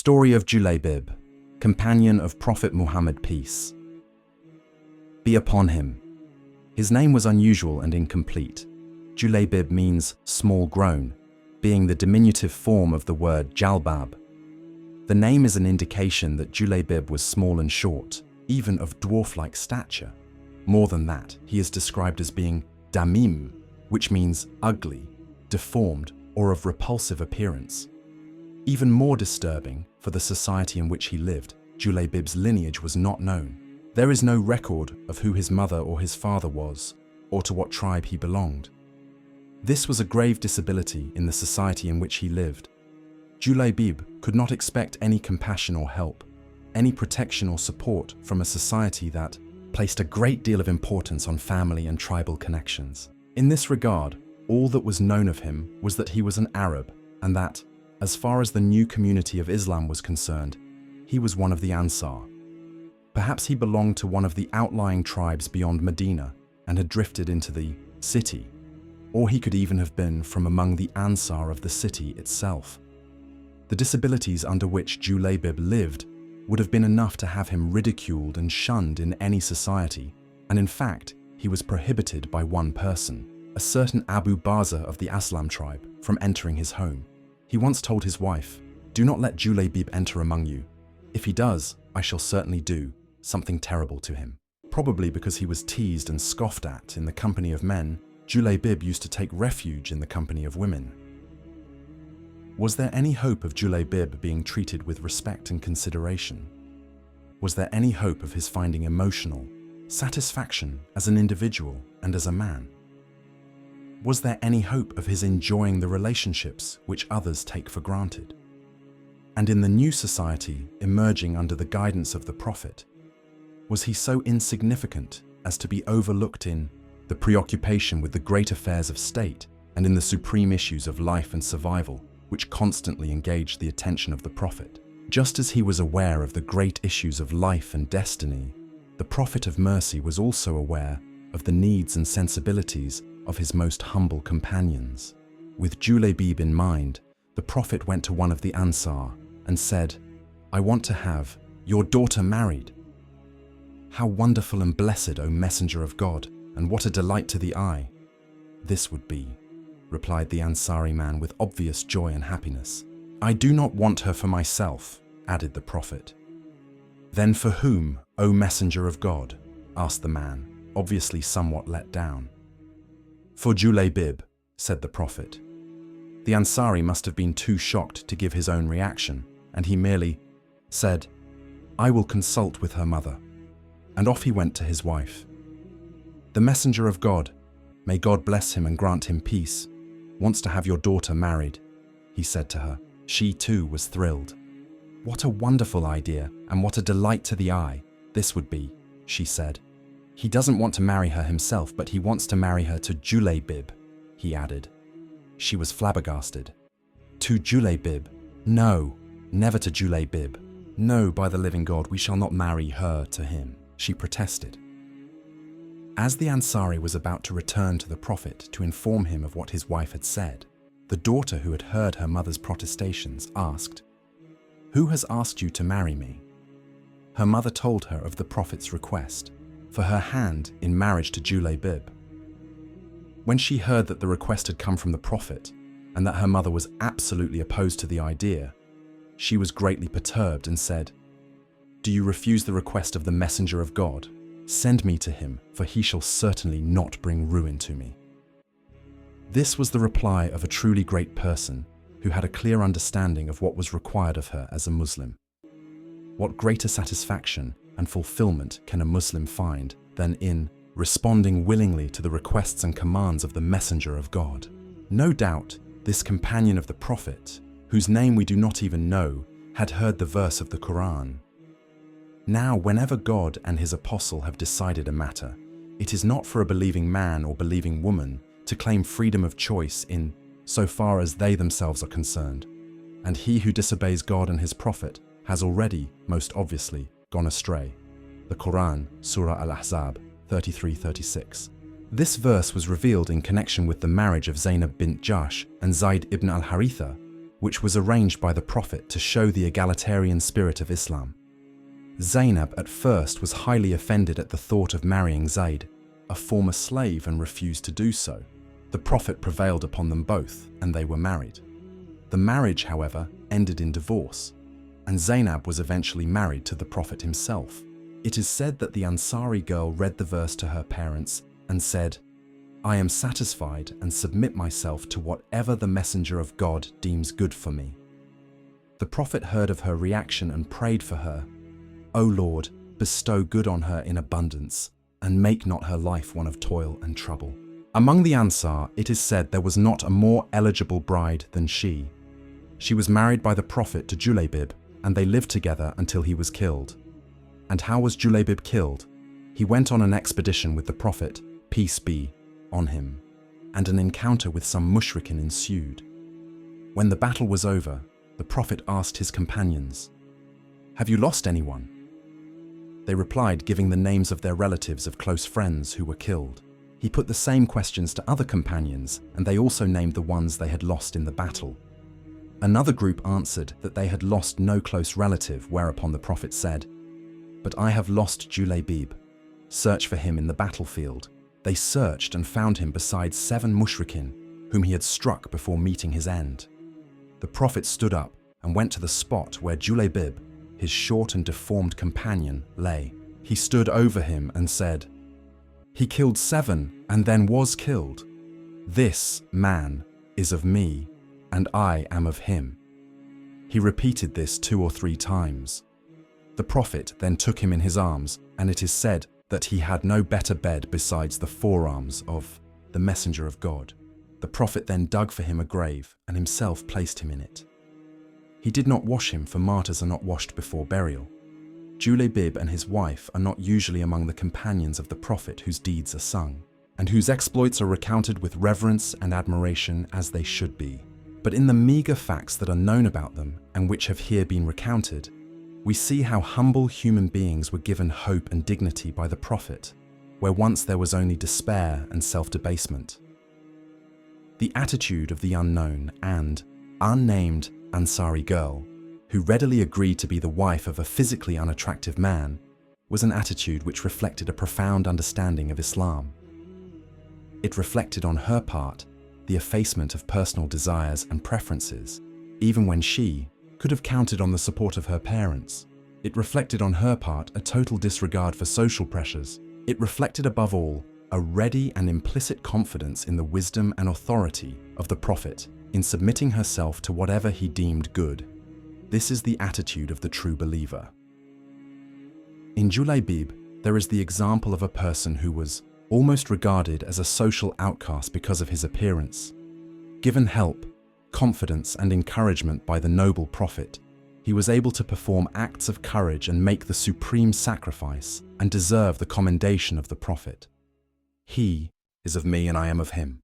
Story of Julaybib, companion of Prophet Muhammad, peace be upon him. His name was unusual and incomplete. Julaybib means small grown, being the diminutive form of the word jalbab. The name is an indication that Julaybib was small and short, even of dwarf-like stature. More than that, he is described as being damim, which means ugly, deformed, or of repulsive appearance. Even more disturbing, for the society in which he lived, Julaybib's lineage was not known. There is no record of who his mother or his father was, or to what tribe he belonged. This was a grave disability in the society in which he lived. Julaybib could not expect any compassion or help, any protection or support from a society that placed a great deal of importance on family and tribal connections. In this regard, all that was known of him was that he was an Arab, and that, as far as the new community of Islam was concerned, he was one of the Ansar. Perhaps he belonged to one of the outlying tribes beyond Medina and had drifted into the city, or he could even have been from among the Ansar of the city itself. The disabilities under which Julaybib lived would have been enough to have him ridiculed and shunned in any society, and in fact, he was prohibited by one person, a certain Abu Baza of the Aslam tribe, from entering his home. He once told his wife, "Do not let Julaybib enter among you. If he does, I shall certainly do something terrible to him." Probably because he was teased and scoffed at in the company of men, Julaybib used to take refuge in the company of women. Was there any hope of Julaybib being treated with respect and consideration? Was there any hope of his finding emotional satisfaction as an individual and as a man? Was there any hope of his enjoying the relationships which others take for granted? And in the new society emerging under the guidance of the Prophet, was he so insignificant as to be overlooked in the preoccupation with the great affairs of state and in the supreme issues of life and survival which constantly engaged the attention of the Prophet? Just as he was aware of the great issues of life and destiny, the Prophet of Mercy was also aware of the needs and sensibilities of his most humble companions. With Julaybib in mind, the Prophet went to one of the Ansar and said, "I want to have your daughter married." "How wonderful and blessed, O Messenger of God, and what a delight to the eye this would be," replied the Ansari man with obvious joy and happiness. "I do not want her for myself," added the Prophet. "Then for whom, O Messenger of God?" asked the man, obviously somewhat let down. "For Julaybib," said the Prophet. The Ansari must have been too shocked to give his own reaction, and he merely said, "I will consult with her mother." And off he went to his wife. "The Messenger of God, may God bless him and grant him peace, wants to have your daughter married," he said to her. She too was thrilled. "What a wonderful idea, and what a delight to the eye this would be," she said. "He doesn't want to marry her himself, but he wants to marry her to Julaybib," he added. She was flabbergasted. "To Julaybib? No, never to Julaybib. No, by the living God, we shall not marry her to him," she protested. As the Ansari was about to return to the Prophet to inform him of what his wife had said, the daughter who had heard her mother's protestations asked, "Who has asked you to marry me?" Her mother told her of the Prophet's request for her hand in marriage to Julaybib. When she heard that the request had come from the Prophet and that her mother was absolutely opposed to the idea, she was greatly perturbed and said, "Do you refuse the request of the Messenger of God? Send me to him, for he shall certainly not bring ruin to me." This was the reply of a truly great person who had a clear understanding of what was required of her as a Muslim. What greater satisfaction and fulfillment can a Muslim find than in responding willingly to the requests and commands of the Messenger of God? No doubt, this companion of the Prophet, whose name we do not even know, had heard the verse of the Quran. Now, whenever God and his apostle have decided a matter, it is not for a believing man or believing woman to claim freedom of choice in so far as they themselves are concerned. And he who disobeys God and his Prophet has already, most obviously, gone astray. The Quran, Surah Al-Ahzab 33-36. This verse was revealed in connection with the marriage of Zainab bint Jahsh and Zayd ibn al-Haritha, which was arranged by the Prophet to show the egalitarian spirit of Islam. Zainab at first was highly offended at the thought of marrying Zayd, a former slave, and refused to do so. The Prophet prevailed upon them both, and they were married. The marriage, however, ended in divorce, and Zainab was eventually married to the Prophet himself. It is said that the Ansari girl read the verse to her parents and said, "I am satisfied and submit myself to whatever the Messenger of God deems good for me." The Prophet heard of her reaction and prayed for her, "O Lord, bestow good on her in abundance, and make not her life one of toil and trouble." Among the Ansar, it is said there was not a more eligible bride than she. She was married by the Prophet to Julaybib, and they lived together until he was killed. And how was Julaybib killed? He went on an expedition with the Prophet, peace be on him, and an encounter with some mushrikin ensued. When the battle was over, the Prophet asked his companions, "Have you lost anyone?" They replied, giving the names of their relatives of close friends who were killed. He put the same questions to other companions, and they also named the ones they had lost in the battle. Another group answered that they had lost no close relative, whereupon the Prophet said, "But I have lost Julaybib. Search for him in the battlefield." They searched and found him beside 7 mushrikin, whom he had struck before meeting his end. The Prophet stood up and went to the spot where Julaybib, his short and deformed companion, lay. He stood over him and said, "He killed 7 and then was killed. This man is of me, and I am of him." He repeated this 2 or 3 times. The Prophet then took him in his arms, and it is said that he had no better bed besides the forearms of the Messenger of God. The Prophet then dug for him a grave and himself placed him in it. He did not wash him, for martyrs are not washed before burial. Julaybib and his wife are not usually among the companions of the Prophet whose deeds are sung, and whose exploits are recounted with reverence and admiration as they should be. But in the meager facts that are known about them, and which have here been recounted, we see how humble human beings were given hope and dignity by the Prophet, where once there was only despair and self-debasement. The attitude of the unknown and unnamed Ansari girl, who readily agreed to be the wife of a physically unattractive man, was an attitude which reflected a profound understanding of Islam. It reflected on her part the effacement of personal desires and preferences, even when she could have counted on the support of her parents. It reflected on her part a total disregard for social pressures. It reflected above all a ready and implicit confidence in the wisdom and authority of the Prophet in submitting herself to whatever he deemed good. This is the attitude of the true believer. In Julaybib, there is the example of a person who was almost regarded as a social outcast because of his appearance. Given help, confidence, and encouragement by the noble Prophet, he was able to perform acts of courage and make the supreme sacrifice and deserve the commendation of the Prophet. He is of me and I am of him.